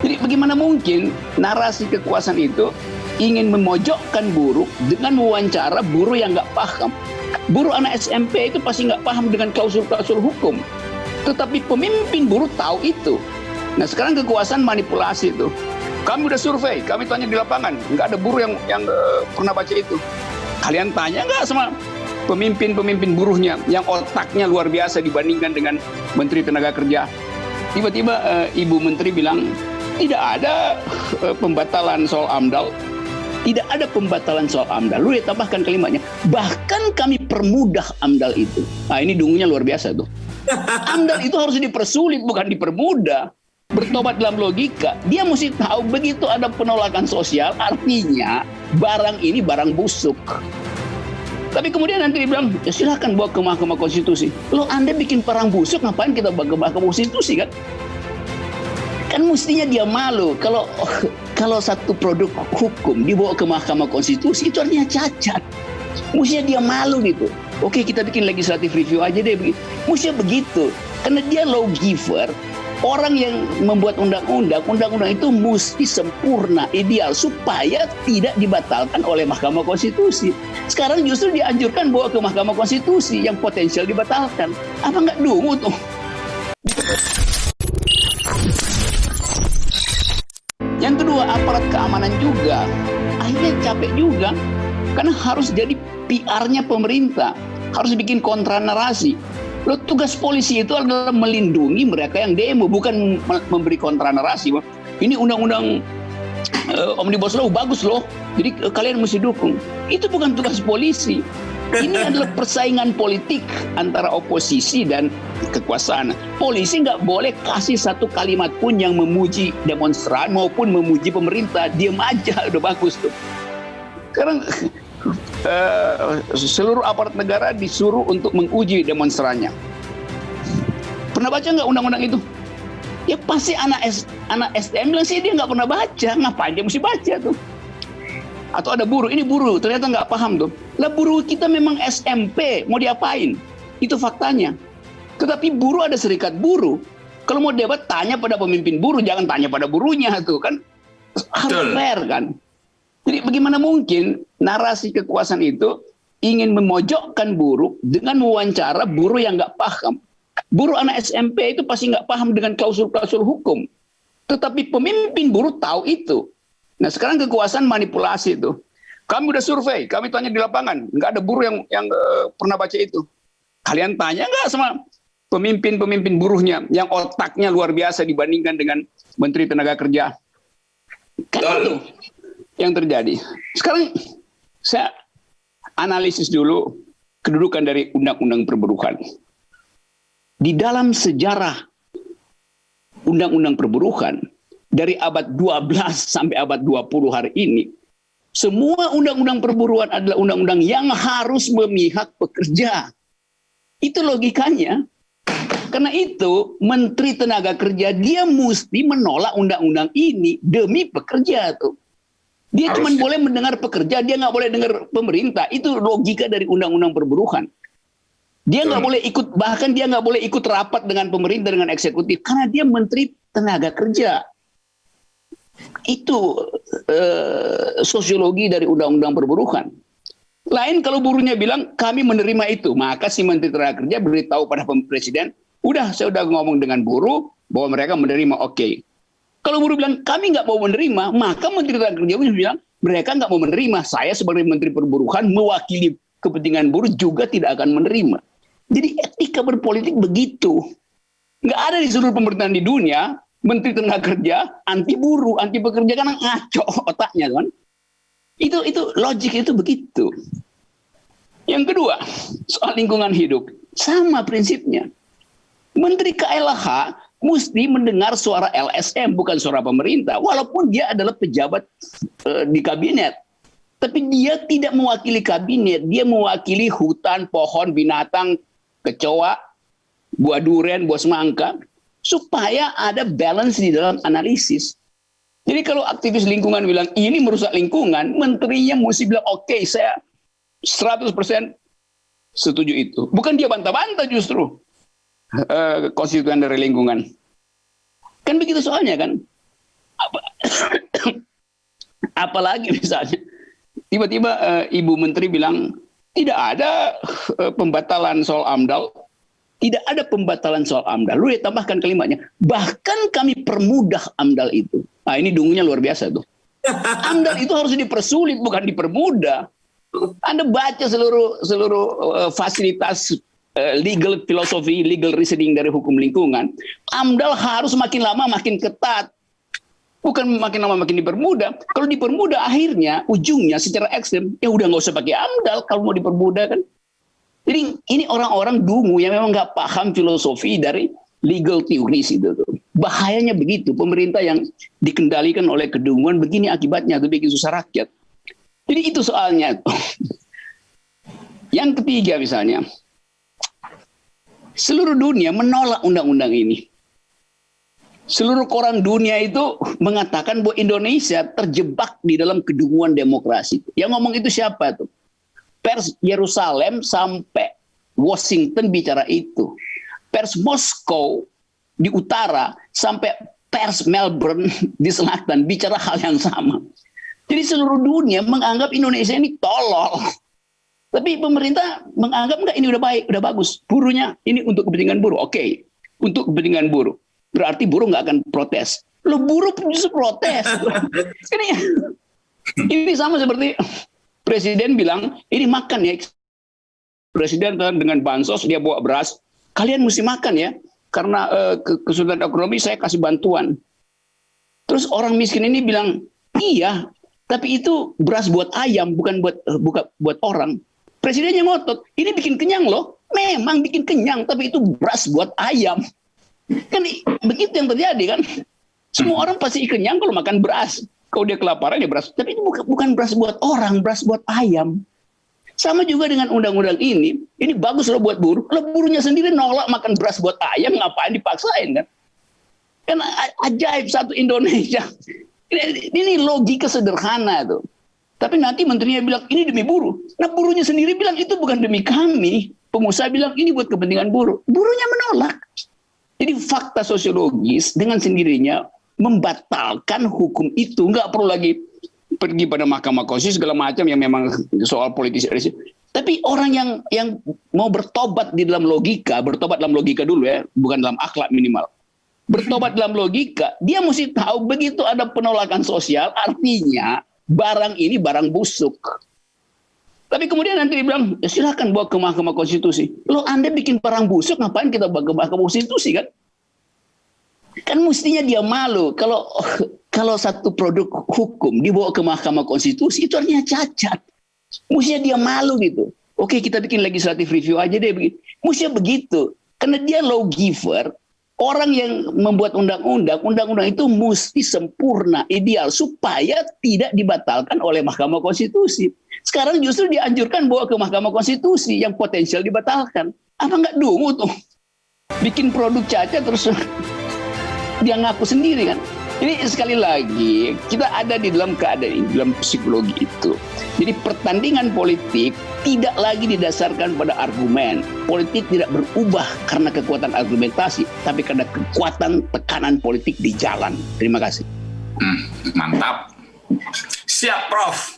Jadi bagaimana mungkin narasi kekuasaan itu ingin memojokkan buruh dengan wawancara buruh yang nggak paham. Buruh anak SMP itu pasti nggak paham dengan klausul-klausul hukum. Tetapi pemimpin buruh tahu itu. Nah sekarang kekuasaan manipulasi itu. Kami udah survei, kami tanya di lapangan, nggak ada buruh yang pernah baca itu. Kalian tanya nggak sama pemimpin buruhnya yang otaknya luar biasa dibandingkan dengan Menteri Tenaga Kerja? Tiba-tiba Ibu Menteri bilang, tidak ada pembatalan soal AMDAL. Tidak ada pembatalan soal AMDAL. Lu tambahkan kalimatnya. Bahkan kami permudah AMDAL itu. Nah ini dungunya luar biasa tuh. AMDAL itu harus dipersulit, bukan dipermudah. Bertobat dalam logika. Dia mesti tahu begitu ada penolakan sosial, artinya barang ini barang busuk. Tapi kemudian nanti dibilang, ya silahkan bawa ke Mahkamah Konstitusi. Loh Anda bikin barang busuk, ngapain kita bawa ke Mahkamah Konstitusi kan? Kan mestinya dia malu kalau satu produk hukum dibawa ke Mahkamah Konstitusi itu artinya cacat. Mestinya dia malu gitu. Oke kita bikin legislative review aja deh. Mestinya begitu. Karena dia lawgiver, orang yang membuat undang-undang itu mesti sempurna, ideal supaya tidak dibatalkan oleh Mahkamah Konstitusi. Sekarang justru dianjurkan bawa ke Mahkamah Konstitusi yang potensial dibatalkan. Apa nggak dungu tuh? Yang kedua, aparat keamanan juga akhirnya capek juga karena harus jadi PR-nya pemerintah, harus bikin kontra narasi. Loh, tugas polisi itu adalah melindungi mereka yang demo, bukan memberi kontra narasi. Ini undang-undang Omnibus Law bagus loh, jadi kalian mesti dukung. Itu bukan tugas polisi. Ini adalah persaingan politik antara oposisi dan kekuasaan. Polisi nggak boleh kasih satu kalimat pun yang memuji demonstran maupun memuji pemerintah. Diam aja, udah bagus tuh. Sekarang seluruh aparat negara disuruh untuk menguji demonstrannya. Pernah baca nggak undang-undang itu? Ya pasti anak STM bilang sih dia nggak pernah baca. Ngapain dia mesti baca tuh? Atau ada buruh, ini buruh ternyata nggak paham tuh. Lah buruh kita memang SMP, mau diapain? Itu faktanya. Tetapi buruh ada serikat buruh. Kalau mau debat tanya pada pemimpin buruh, jangan tanya pada buruhnya tuh kan. Harus fair kan. Jadi bagaimana mungkin narasi kekuasaan itu ingin memojokkan buruh dengan wawancara buruh yang nggak paham. Buruh anak SMP itu pasti nggak paham dengan klausul-klausul hukum. Tetapi pemimpin buruh tahu itu. Nah sekarang kekuasaan manipulasi itu. Kami udah survei, kami tanya di lapangan, nggak ada buruh yang pernah baca itu. Kalian tanya nggak sama pemimpin buruhnya yang otaknya luar biasa dibandingkan dengan Menteri Tenaga Kerja? Kan itu yang terjadi. Sekarang saya analisis dulu kedudukan dari undang-undang perburuhan. Di dalam sejarah undang-undang perburuhan, dari abad 12 sampai abad 20 hari ini, semua undang-undang perburuan adalah undang-undang yang harus memihak pekerja. Itu logikanya. Karena itu, Menteri Tenaga Kerja, dia mesti menolak undang-undang ini demi pekerja tuh. Dia cuma boleh mendengar pekerja, dia nggak boleh dengar pemerintah. Itu logika dari undang-undang perburuhan. Dia nggak boleh ikut, bahkan dia nggak boleh ikut rapat dengan pemerintah, dengan eksekutif. Karena dia Menteri Tenaga Kerja. Itu sosiologi dari undang-undang perburuhan. Lain kalau buruhnya bilang kami menerima itu, maka si Menteri Tenaga Kerja beritahu pada Presiden, udah saya udah ngomong dengan buruh bahwa mereka menerima, oke. Kalau buruh bilang kami nggak mau menerima, maka Menteri Tenaga Kerja bilang mereka nggak mau menerima. Saya sebagai Menteri Perburuhan mewakili kepentingan buruh juga tidak akan menerima. Jadi etika berpolitik begitu. Nggak ada di seluruh pemerintahan di dunia Menteri Tenaga Kerja anti buruh, anti pekerja, karena ngaco otaknya kan. Itu logik itu begitu. Yang kedua, soal lingkungan hidup. Sama prinsipnya. Menteri KLH mesti mendengar suara LSM, bukan suara pemerintah. Walaupun dia adalah pejabat di kabinet. Tapi dia tidak mewakili kabinet. Dia mewakili hutan, pohon, binatang, kecoa, buah durian, buah semangka. Supaya ada balance di dalam analisis. Jadi kalau aktivis lingkungan bilang ini merusak lingkungan, menterinya mesti bilang oke, saya 100% setuju itu. Bukan dia bantah-bantah justru konstituen dari lingkungan. Kan begitu soalnya kan. Apalagi misalnya tiba-tiba Ibu Menteri bilang tidak ada pembatalan soal AMDAL. Tidak ada pembatalan soal AMDAL. Lu ditambahkan kalimatnya, bahkan kami permudah AMDAL itu. Nah ini dungunya luar biasa tuh. AMDAL itu harus dipersulit, bukan dipermudah. Anda baca seluruh fasilitas legal philosophy, legal reasoning dari hukum lingkungan. AMDAL harus makin lama makin ketat. Bukan makin lama makin dipermudah. Kalau dipermudah akhirnya, ujungnya secara ekstrem, ya udah nggak usah pakai AMDAL kalau mau dipermudah kan. Jadi ini orang-orang dungu yang memang nggak paham filosofi dari legal theories itu. Bahayanya begitu, pemerintah yang dikendalikan oleh kedunguan begini akibatnya, itu bikin susah rakyat. Jadi itu soalnya. Yang ketiga misalnya, seluruh dunia menolak undang-undang ini. Seluruh koran dunia itu mengatakan bahwa Indonesia terjebak di dalam kedunguan demokrasi. Yang ngomong itu siapa tuh? Pers Yerusalem sampai Washington bicara itu. Pers Moskow di utara sampai pers Melbourne di selatan bicara hal yang sama. Jadi seluruh dunia menganggap Indonesia ini tolol. Tapi pemerintah menganggap enggak, ini udah baik, udah bagus. Buruhnya ini untuk kepentingan buruh. Oke, untuk kepentingan buruh. Berarti buruh nggak akan protes. Lo buruh justru protes. Ini sama seperti Presiden bilang, ini makan ya. Presiden dengan bansos, dia bawa beras. Kalian mesti makan ya. Karena kesulitan ekonomi, saya kasih bantuan. Terus orang miskin ini bilang, iya, tapi itu beras buat ayam, bukan buat orang. Presidennya ngotot, ini bikin kenyang loh. Memang bikin kenyang, tapi itu beras buat ayam. Kan begitu yang terjadi kan. Semua orang pasti kenyang kalau makan beras. Kalau dia kelaparan ya beras. Tapi itu bukan beras buat orang, beras buat ayam. Sama juga dengan undang-undang ini bagus loh buat buruh. Kalau buruhnya sendiri nolak makan beras buat ayam, ngapain dipaksain kan? Kan ajaib satu Indonesia. Ini logika sederhana tuh. Tapi nanti menterinya bilang ini demi buruh. Nah buruhnya sendiri bilang itu bukan demi kami. Pengusaha bilang ini buat kepentingan buruh. Buruhnya menolak. Jadi fakta sosiologis dengan sendirinya membatalkan hukum itu. Nggak perlu lagi pergi pada Mahkamah Konstitusi segala macam yang memang soal politis. Tapi orang yang mau bertobat di dalam logika, bertobat dalam logika dulu ya, bukan dalam akhlak minimal. Bertobat dalam logika, dia mesti tahu begitu ada penolakan sosial, artinya barang ini barang busuk. Tapi kemudian nanti dibilang, ya silakan bawa ke Mahkamah Konstitusi. Loh Anda bikin barang busuk, ngapain kita bawa ke Mahkamah Konstitusi kan? Kan mestinya dia malu kalau satu produk hukum dibawa ke Mahkamah Konstitusi itu artinya cacat. Mestinya dia malu gitu. Oke, kita bikin legislative review aja deh begitu. Mestinya begitu. Karena dia lawgiver, orang yang membuat undang-undang itu mesti sempurna, ideal supaya tidak dibatalkan oleh Mahkamah Konstitusi. Sekarang justru dianjurkan bawa ke Mahkamah Konstitusi yang potensial dibatalkan. Apa nggak dungu tuh? Bikin produk cacat terus dia ngaku sendiri kan. Ini sekali lagi kita ada di dalam keadaan ini, dalam psikologi itu. Jadi pertandingan politik tidak lagi didasarkan pada argumen. Politik tidak berubah karena kekuatan argumentasi, tapi karena kekuatan tekanan politik di jalan. Terima kasih. Mantap. Siap, Prof.